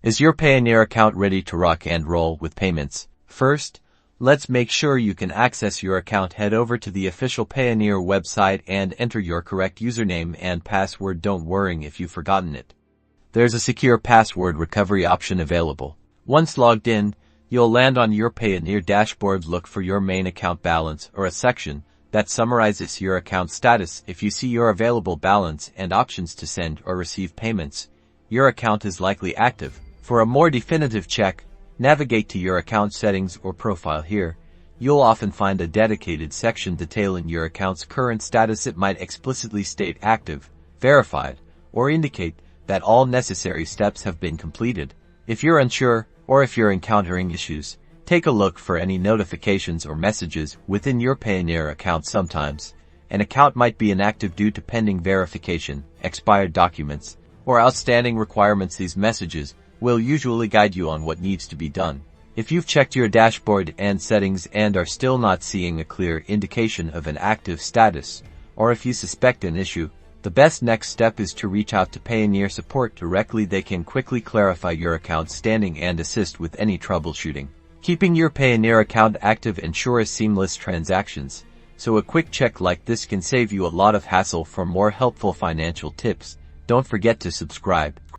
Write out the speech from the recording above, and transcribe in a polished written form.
Is your Payoneer account ready to rock and roll with payments? First, let's make sure you can access your account. Head over to the official Payoneer website and enter your correct username and password. Don't worry if you've forgotten it. There's a secure password recovery option available. Once logged in, you'll land on your Payoneer dashboard. Look for your main account balance or a section that summarizes your account status. If you see your available balance and options to send or receive payments, your account is likely active. For a more definitive check, navigate to your account settings or profile. Here, you'll often find a dedicated section detailing your account's current status. It might explicitly state active, verified, or indicate that all necessary steps have been completed. If you're unsure, or if you're encountering issues, take a look for any notifications or messages within your Payoneer account. Sometimes, an account might be inactive due to pending verification, expired documents, or outstanding requirements. These messages will usually guide you on what needs to be done. If you've checked your dashboard and settings and are still not seeing a clear indication of an active status, or if you suspect an issue, the best next step is to reach out to Payoneer support directly. They can quickly clarify your account standing and assist with any troubleshooting. Keeping your Payoneer account active ensures seamless transactions, so a quick check like this can save you a lot of hassle. For more helpful financial tips, don't forget to subscribe.